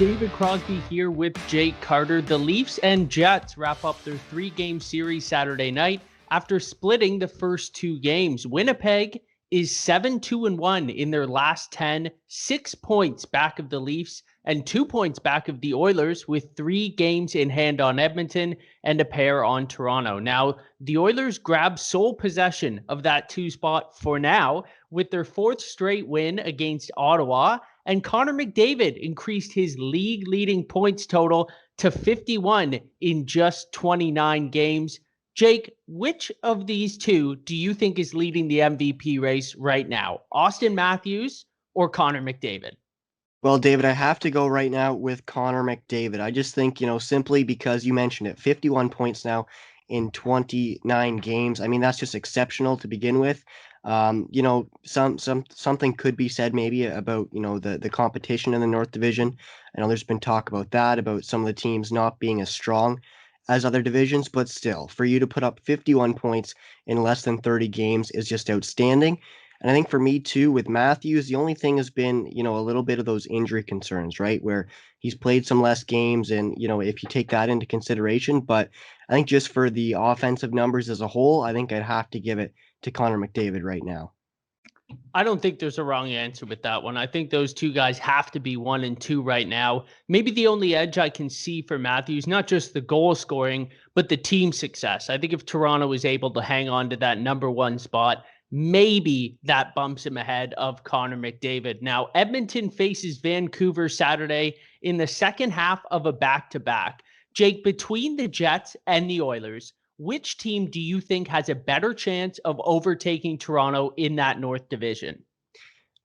David Crosby here with Jake Carter. The Leafs and Jets wrap up their 3-game series Saturday night after splitting the first 2 games. Winnipeg is 7-2-1 in their last 10, 6 points back of the Leafs and 2 points back of the Oilers, with 3 games in hand on Edmonton and a pair on Toronto. Now, the Oilers grab sole possession of that 2 spot for now with their 4th straight win against Ottawa. And Connor McDavid increased his league-leading points total to 51 in just 29 games. Jake, which of these two do you think is leading the MVP race right now? Austin Matthews or Connor McDavid? Well, David, I have to go right now with Connor McDavid. I just think, simply because you mentioned it, 51 points now in 29 games. I mean, that's just exceptional to begin with. Something could be said maybe about, the competition in the North Division. I know there's been talk about that, about some of the teams not being as strong as other divisions, but still, for you to put up 51 points in less than 30 games is just outstanding. And I think for me too, with Matthews, the only thing has been, a little bit of those injury concerns, right? Where he's played some less games and, if you take that into consideration, but I think just for the offensive numbers as a whole, I think I'd have to give it to Connor McDavid right now. I don't think there's a wrong answer with that one. I think those two guys have to be 1 and 2 right now. Maybe the only edge I can see for Matthews, not just the goal scoring, but the team success. I think if Toronto is able to hang on to that number 1 spot, maybe that bumps him ahead of Connor McDavid. Now, Edmonton faces Vancouver Saturday in the second half of a back-to-back. Jake, between the Jets and the Oilers, which team do you think has a better chance of overtaking Toronto in that North Division?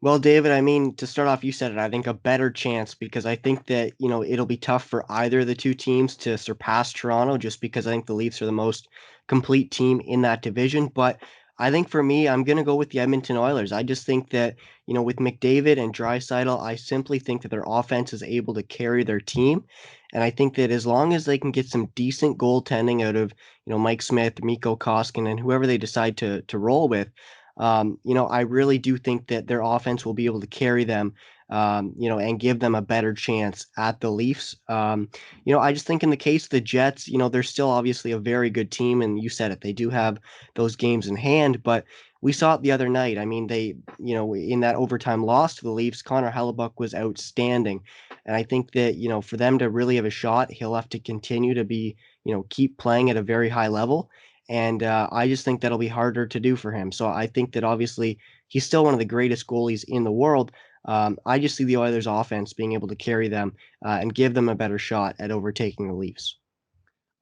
Well, David, I mean, to start off, you said it, I think a better chance, because I think that, it'll be tough for either of the two teams to surpass Toronto, just because I think the Leafs are the most complete team in that division. But I think for me, I'm going to go with the Edmonton Oilers. I just think that, with McDavid and Draisaitl, I simply think that their offense is able to carry their team. And I think that as long as they can get some decent goaltending out of, Mike Smith, Mikko Koskinen, and whoever they decide to roll with, I really do think that their offense will be able to carry them, and give them a better chance at the Leafs. I just think in the case of the Jets, they're still obviously a very good team, and you said it, they do have those games in hand, but we saw it the other night. I mean, they, in that overtime loss to the Leafs, Connor Hellebuyck was outstanding. And I think that, for them to really have a shot, he'll have to continue to be, keep playing at a very high level. And I just think that'll be harder to do for him. So I think that obviously he's still one of the greatest goalies in the world. I just see the Oilers offense being able to carry them and give them a better shot at overtaking the Leafs.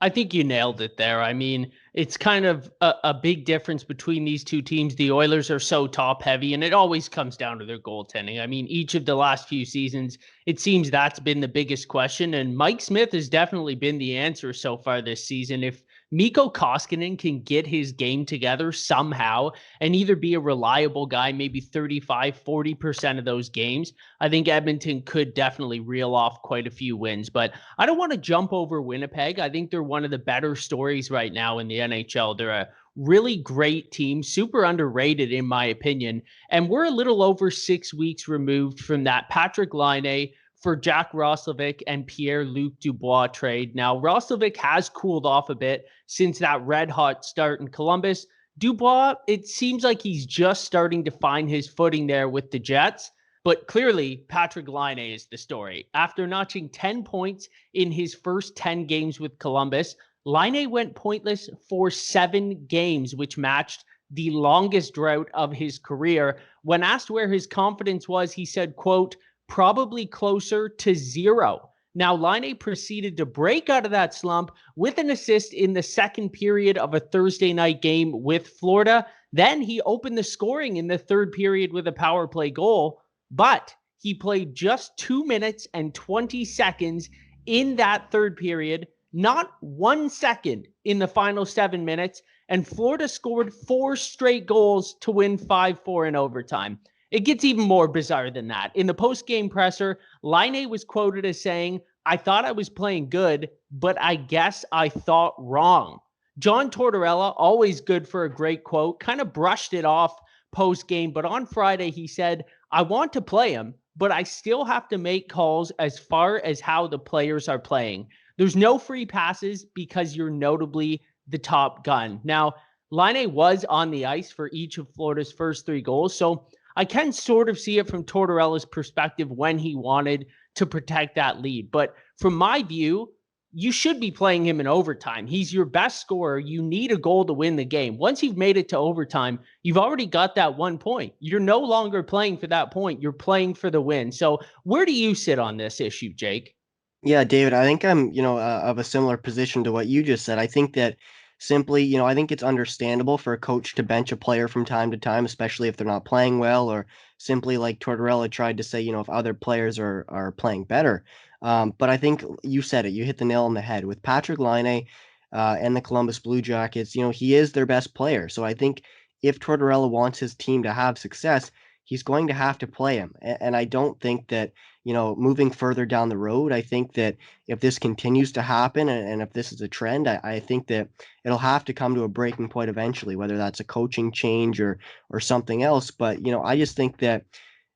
I think you nailed it there. I mean, it's kind of a big difference between these two teams. The Oilers are so top heavy, and it always comes down to their goaltending. I mean, each of the last few seasons, it seems that's been the biggest question. And Mike Smith has definitely been the answer so far this season. If Mikko Koskinen can get his game together somehow and either be a reliable guy, maybe 35, 40% of those games, I think Edmonton could definitely reel off quite a few wins. But I don't want to jump over Winnipeg. I think they're one of the better stories right now in the NHL. They're a really great team, super underrated in my opinion. And we're a little over 6 weeks removed from that Patrik Laine for Jack Roslovic and Pierre-Luc Dubois trade. Now, Roslovic has cooled off a bit since that red-hot start in Columbus. Dubois, it seems like he's just starting to find his footing there with the Jets, but clearly Patrik Laine is the story. After notching 10 points in his first 10 games with Columbus, Laine went pointless for 7 games, which matched the longest drought of his career. When asked where his confidence was, he said, quote, "Probably closer to 0. Now, Laine proceeded to break out of that slump with an assist in the second period of a Thursday night game with Florida. Then he opened the scoring in the third period with a power play goal, but he played just 2 minutes and 20 seconds in that third period, not 1 second in the final 7 minutes, and Florida scored 4 straight goals to win 5-4 in overtime. It gets even more bizarre than that. In the post-game presser, Laine was quoted as saying, "I thought I was playing good, but I guess I thought wrong." John Tortorella, always good for a great quote, kind of brushed it off post-game, but on Friday he said, "I want to play him. but I still have to make calls as far as how the players are playing. There's no free passes because you're notably the top gun. Now, Laine was on the ice for each of Florida's first 3 goals, so I can sort of see it from Tortorella's perspective when he wanted to protect that lead. But from my view, you should be playing him in overtime. He's your best scorer. You need a goal to win the game. Once you've made it to overtime, you've already got that 1 point. You're no longer playing for that point. You're playing for the win. So where do you sit on this issue, Jake? Yeah, David, I think I'm, of a similar position to what you just said. I think that simply, I think it's understandable for a coach to bench a player from time to time, especially if they're not playing well, or simply like Tortorella tried to say, if other players are playing better. But I think you said it, you hit the nail on the head with Patrik Laine, and the Columbus Blue Jackets. He is their best player. So I think if Tortorella wants his team to have success, he's going to have to play him. And I don't think that moving further down the road, I think that if this continues to happen and if this is a trend, I think that it'll have to come to a breaking point eventually, whether that's a coaching change or something else. But I just think that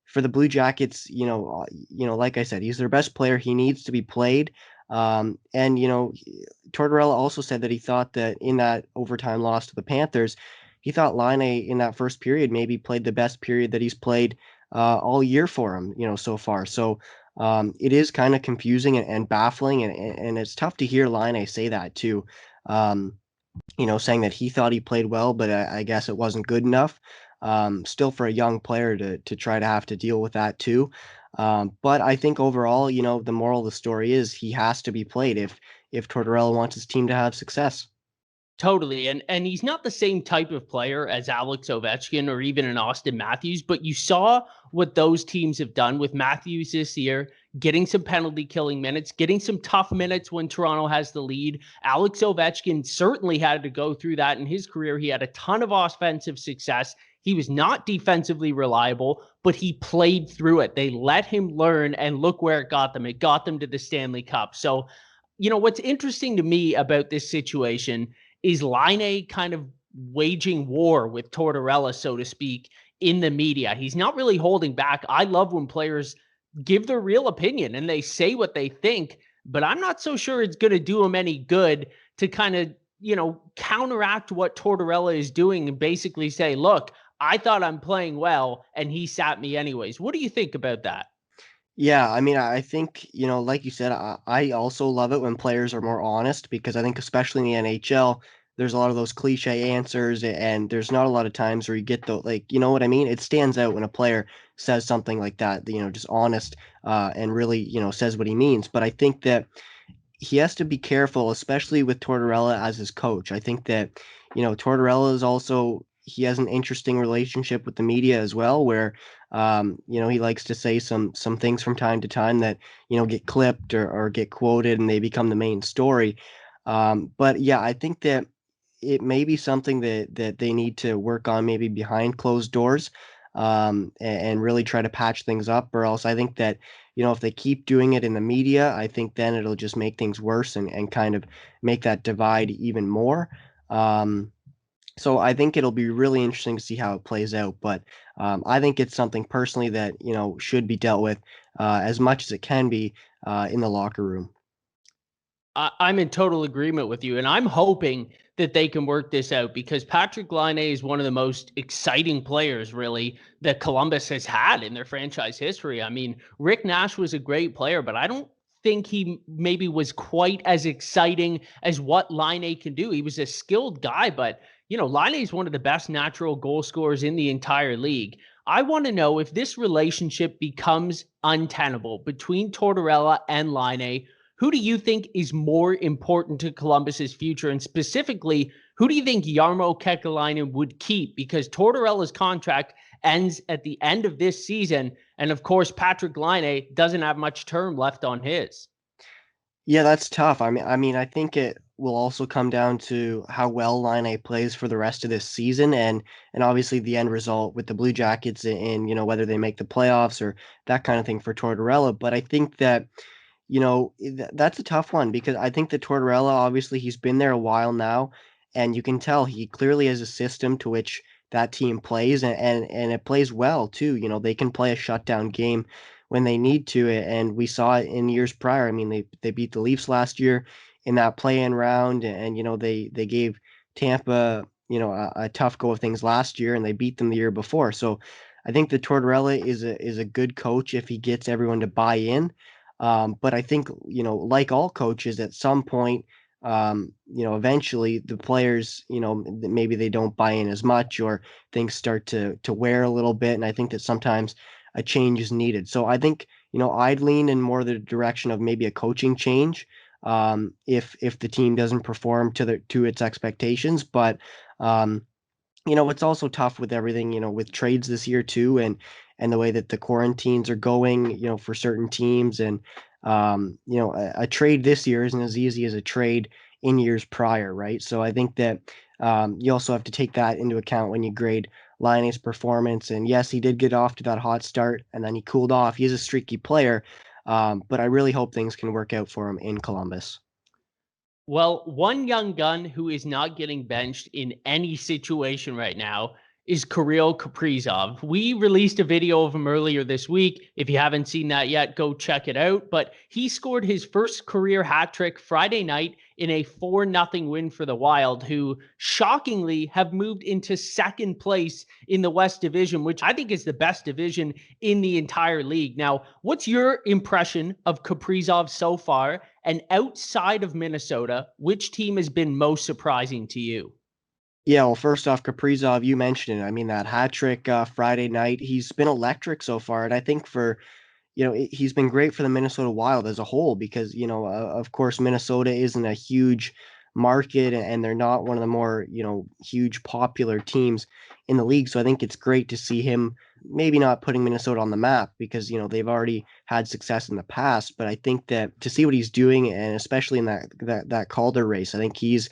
for the Blue Jackets, like I said, he's their best player. He needs to be played. And Tortorella also said that he thought that in that overtime loss to the Panthers, he thought Laine in that first period maybe played the best period that he's played all year for him, so far. So it is kind of confusing and baffling, and it's tough to hear Laine say that too. Um, saying that he thought he played well, but I guess it wasn't good enough. Still for a young player to try to have to deal with that too. But I think overall, the moral of the story is he has to be played if Tortorella wants his team to have success. Totally. And he's not the same type of player as Alex Ovechkin or even an Austin Matthews, but you saw what those teams have done with Matthews this year, getting some penalty killing minutes, getting some tough minutes when Toronto has the lead. Alex Ovechkin certainly had to go through that in his career. He had a ton of offensive success. He was not defensively reliable, but he played through it. They let him learn, and look where it got them. It got them to the Stanley Cup. So, what's interesting to me about this situation is Laine kind of waging war with Tortorella, so to speak, in the media. He's not really holding back. I love when players give their real opinion and they say what they think, but I'm not so sure it's going to do them any good to kind of, counteract what Tortorella is doing and basically say, look, I thought I'm playing well and he sat me anyways. What do you think about that? Yeah, I mean, I think, like you said, I also love it when players are more honest because I think especially in the NHL, there's a lot of those cliche answers and there's not a lot of times where you get the like, you know what I mean? It stands out when a player says something like that, just honest and really, says what he means. But I think that he has to be careful, especially with Tortorella as his coach. I think that, Tortorella is also he has an interesting relationship with the media as well, where he likes to say some things from time to time that, get clipped or get quoted and they become the main story. But yeah, I think that it may be something that they need to work on maybe behind closed doors, and really try to patch things up, or else I think that if they keep doing it in the media, I think then it'll just make things worse and kind of make that divide even more. Um, so I think it'll be really interesting to see how it plays out. But I think it's something personally that should be dealt with as much as it can be in the locker room. I'm in total agreement with you, and I'm hoping that they can work this out because Patrik Laine is one of the most exciting players, really, that Columbus has had in their franchise history. I mean, Rick Nash was a great player, but I don't think he maybe was quite as exciting as what Laine can do. He was a skilled guy, but Laine is one of the best natural goal scorers in the entire league. I want to know if this relationship becomes untenable between Tortorella and Laine. Who do you think is more important to Columbus's future? And specifically, who do you think Jarmo Kekalainen would keep? Because Tortorella's contract ends at the end of this season. And of course, Patrik Laine doesn't have much term left on his. Yeah, that's tough. I mean, I think it will also come down to how well Line plays for the rest of this season, and obviously the end result with the Blue Jackets in whether they make the playoffs or that kind of thing for Tortorella. But I think that that's a tough one because I think that Tortorella, obviously, he's been there a while now, and you can tell he clearly has a system to which that team plays, and it plays well too. They can play a shutdown game when they need to. And we saw it in years prior. I mean, they beat the Leafs last year in that play-in round, and they gave Tampa a tough go of things last year, and they beat them the year before. So I think that Tortorella is a good coach if he gets everyone to buy in. But I think, like all coaches, at some point, eventually the players, maybe they don't buy in as much, or things start to wear a little bit. And I think that sometimes a change is needed. So I think, I'd lean in more the direction of maybe a coaching change, if the team doesn't perform to its expectations. But um, it's also tough with everything, with trades this year too, and the way that the quarantines are going, for certain teams. And a trade this year isn't as easy as a trade in years prior, right? So I think that you also have to take that into account when you grade Laine's performance. And yes, he did get off to that hot start, and then he cooled off. He is a streaky player, but I really hope things can work out for him in Columbus. Well, one young gun who is not getting benched in any situation right now is Kirill Kaprizov. We released a video of him earlier this week. If you haven't seen that yet, go check it out. But he scored his first career hat trick Friday night in a 4-0 win for the Wild, who shockingly have moved into second place in the West Division, which I think is the best division in the entire league. Now, what's your impression of Kaprizov so far? And outside of Minnesota, which team has been most surprising to you? Yeah, well, first off, Kaprizov, you mentioned it. I mean, that hat trick Friday night, he's been electric so far. And I think he's been great for the Minnesota Wild as a whole because, of course, Minnesota isn't a huge market, and they're not one of the more, huge popular teams in the league. So I think it's great to see him maybe not putting Minnesota on the map because, they've already had success in the past. But I think that to see what he's doing, and especially in that Calder race, I think he's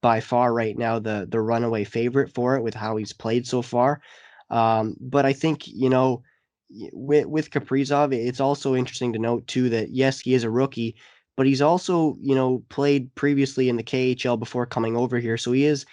by far right now the runaway favorite for it with how he's played so far. But I think, with Kaprizov, it's also interesting to note too that yes, he is a rookie, but he's also, played previously in the KHL before coming over here. So he's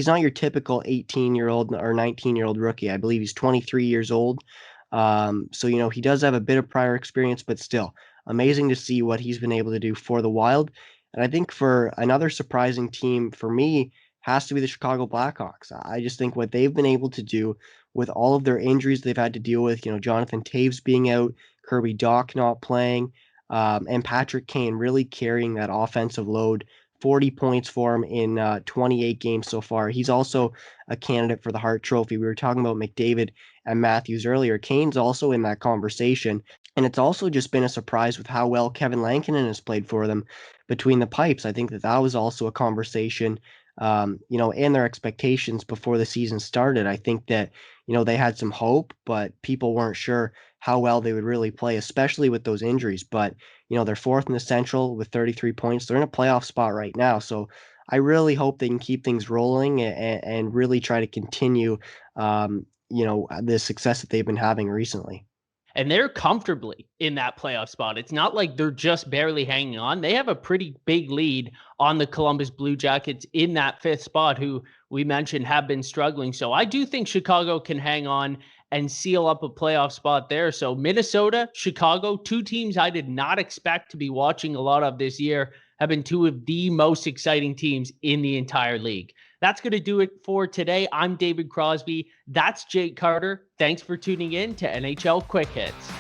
not your typical 18-year-old or 19-year-old rookie. I believe he's 23 years old. So, he does have a bit of prior experience, but still amazing to see what he's been able to do for the Wild. And I think for another surprising team for me has to be the Chicago Blackhawks. I just think what they've been able to do with all of their injuries they've had to deal with, Jonathan Toews being out, Kirby Dach not playing, and Patrick Kane really carrying that offensive load. 40 points for him in 28 games so far. He's also a candidate for the Hart Trophy. We were talking about McDavid and Matthews earlier. Kane's also in that conversation. And it's also just been a surprise with how well Kevin Lankinen has played for them between the pipes. I think that was also a conversation, and their expectations before the season started. I think that, they had some hope, but people weren't sure how well they would really play, especially with those injuries. But, they're fourth in the Central with 33 points. They're in a playoff spot right now. So I really hope they can keep things rolling, and really try to continue, the success that they've been having recently. And they're comfortably in that playoff spot. It's not like they're just barely hanging on. They have a pretty big lead on the Columbus Blue Jackets in that fifth spot, who we mentioned have been struggling. So I do think Chicago can hang on and seal up a playoff spot there. So Minnesota, Chicago, two teams I did not expect to be watching a lot of this year, have been two of the most exciting teams in the entire league. That's going to do it for today. I'm David Crosby. That's Jake Carter. Thanks for tuning in to NHL Quick Hits.